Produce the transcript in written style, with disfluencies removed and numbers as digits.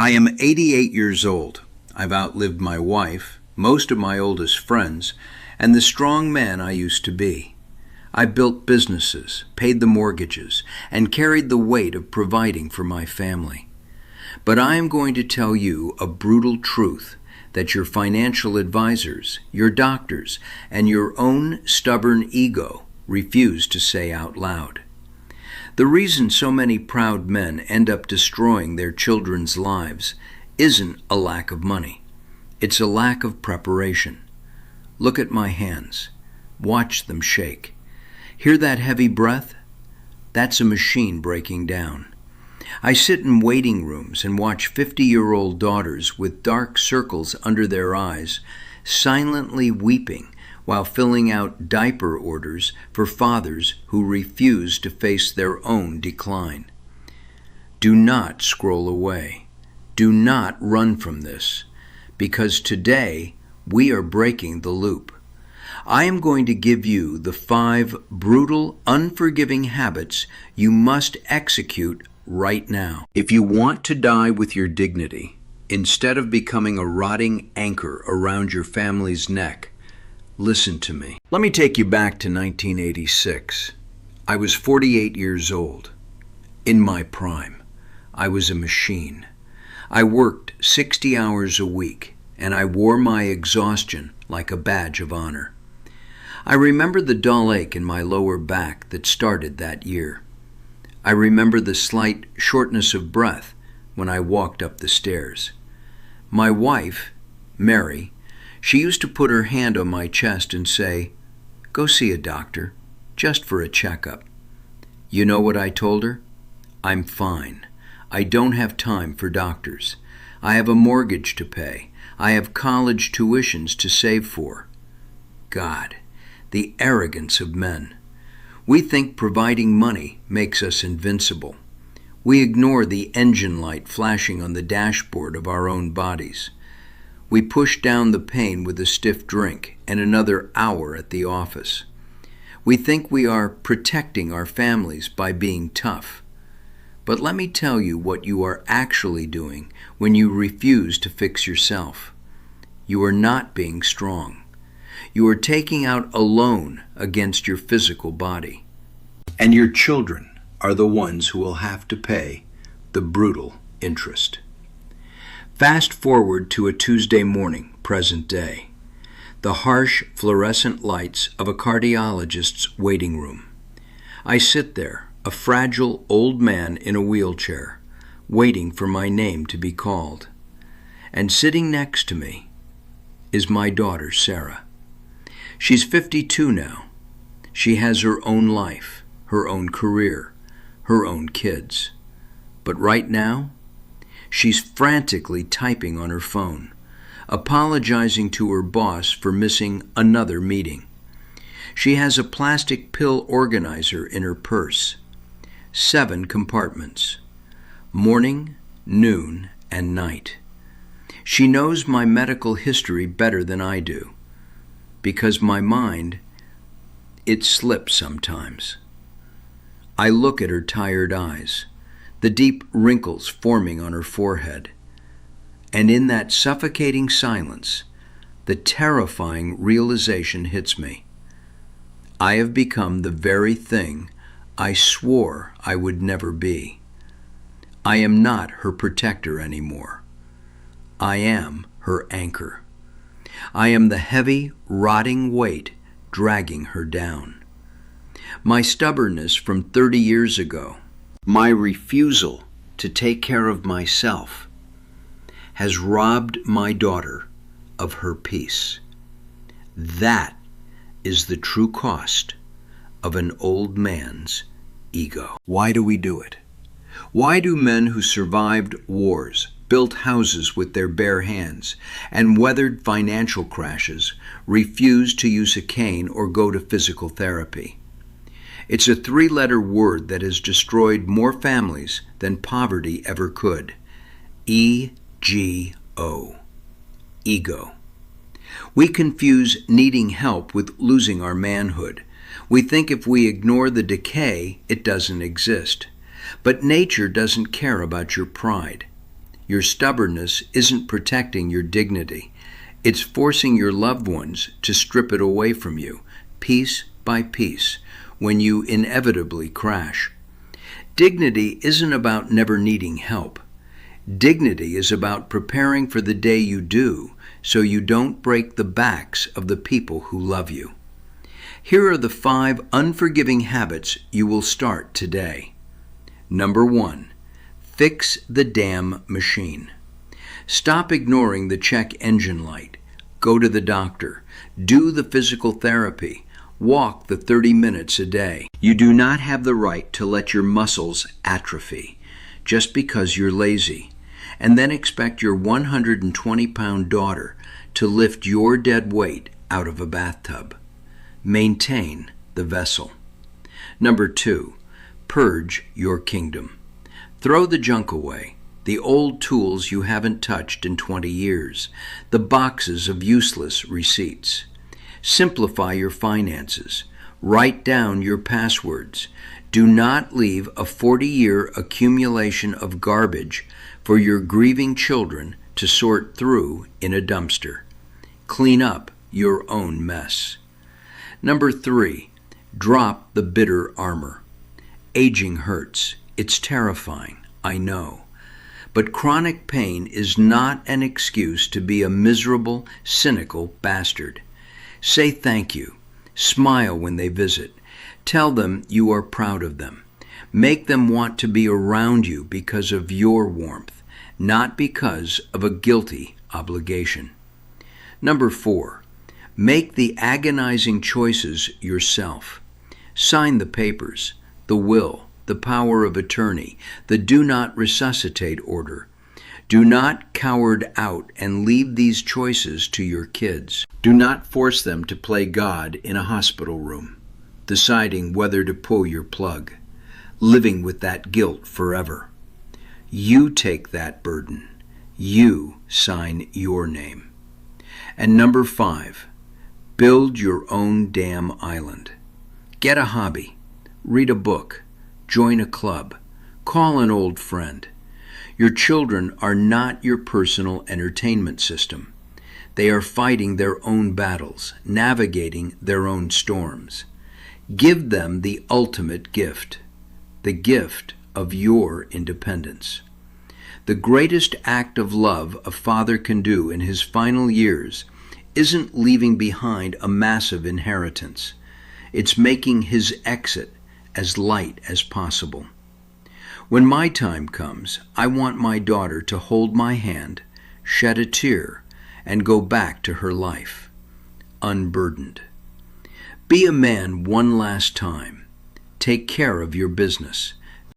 I am 88 years old. I've outlived my wife, most of my oldest friends, and the strong man I used to be. I built businesses, paid the mortgages, and carried the weight of providing for my family. But I am going to tell you a brutal truth that your financial advisors, your doctors, and your own stubborn ego refuse to say out loud. The reason so many proud men end up destroying their children's lives isn't a lack of money. It's a lack of preparation. Look at my hands. Watch them shake. Hear that heavy breath? That's a machine breaking down. I sit in waiting rooms and watch 50-year-old daughters with dark circles under their eyes, silently weeping while filling out diaper orders for fathers who refuse to face their own decline. Do not scroll away. Do not run from this, because today we are breaking the loop. I am going to give you the 5 brutal, unforgiving habits you must execute right now. If you want to die with your dignity, instead of becoming a rotting anchor around your family's neck, listen to me. Let me take you back to 1986. I was 48 years old. In my prime, I was a machine. I worked 60 hours a week, and I wore my exhaustion like a badge of honor. I remember the dull ache in my lower back that started that year. I remember the slight shortness of breath when I walked up the stairs. My wife, Mary, she used to put her hand on my chest and say, "Go see a doctor, just for a checkup." You know what I told her? I'm fine. I don't have time for doctors. I have a mortgage to pay. I have college tuitions to save for. God, the arrogance of men. We think providing money makes us invincible. We ignore the engine light flashing on the dashboard of our own bodies. We push down the pain with a stiff drink and another hour at the office. We think we are protecting our families by being tough. But let me tell you what you are actually doing when you refuse to fix yourself. You are not being strong. You are taking out a loan against your physical body. And your children are the ones who will have to pay the brutal interest. Fast forward to a Tuesday morning, present day. The harsh fluorescent lights of a cardiologist's waiting room. I sit there, a fragile old man in a wheelchair, waiting for my name to be called. And sitting next to me is my daughter, Sarah. She's 52 now. She has her own life, her own career, her own kids. But right now, she's frantically typing on her phone, apologizing to her boss for missing another meeting. She has a plastic pill organizer in her purse. 7 compartments. Morning, noon, and night. She knows my medical history better than I do, because my mind, it slips sometimes. I look at her tired eyes, the deep wrinkles forming on her forehead, and in that suffocating silence, the terrifying realization hits me. I have become the very thing I swore I would never be. I am not her protector anymore. I am her anchor. I am the heavy, rotting weight dragging her down. My stubbornness from 30 years ago, my refusal to take care of myself, has robbed my daughter of her peace. That is the true cost of an old man's ego. Why do we do it? Why do men who survived wars, built houses with their bare hands, and weathered financial crashes refuse to use a cane or go to physical therapy? It's a 3-letter word that has destroyed more families than poverty ever could. E-G-O. Ego. We confuse needing help with losing our manhood. We think if we ignore the decay, it doesn't exist. But nature doesn't care about your pride. Your stubbornness isn't protecting your dignity. It's forcing your loved ones to strip it away from you, piece by piece, when you inevitably crash. Dignity isn't about never needing help. Dignity is about preparing for the day you do, so you don't break the backs of the people who love you. Here are the 5 unforgiving habits you will start today. Number 1, fix the damn machine. Stop ignoring the check engine light. Go to the doctor. Do the physical therapy. Walk the 30 minutes a day. You do not have the right to let your muscles atrophy just because you're lazy, and then expect your 120-pound daughter to lift your dead weight out of a bathtub. Maintain the vessel. Number 2, purge your kingdom. Throw the junk away, the old tools you haven't touched in 20 years, the boxes of useless receipts. Simplify your finances. Write down your passwords. Do not leave a 40-year accumulation of garbage for your grieving children to sort through in a dumpster. Clean up your own mess. Number 3, drop the bitter armor. Aging hurts. It's terrifying, I know. But chronic pain is not an excuse to be a miserable, cynical bastard. Say thank you. Smile when they visit. Tell them you are proud of them. Make them want to be around you because of your warmth, not because of a guilty obligation. Number 4, make the agonizing choices yourself. Sign the papers, the will, the power of attorney, the do not resuscitate order. Do not coward out and leave these choices to your kids. Do not force them to play God in a hospital room, deciding whether to pull your plug, living with that guilt forever. You take that burden. You sign your name. And number 5, build your own damn island. Get a hobby. Read a book. Join a club. Call an old friend. Your children are not your personal entertainment system. They are fighting their own battles, navigating their own storms. Give them the ultimate gift, the gift of your independence. The greatest act of love a father can do in his final years isn't leaving behind a massive inheritance. It's making his exit as light as possible. When my time comes, I want my daughter to hold my hand, shed a tear, and go back to her life, unburdened. Be a man one last time. Take care of your business.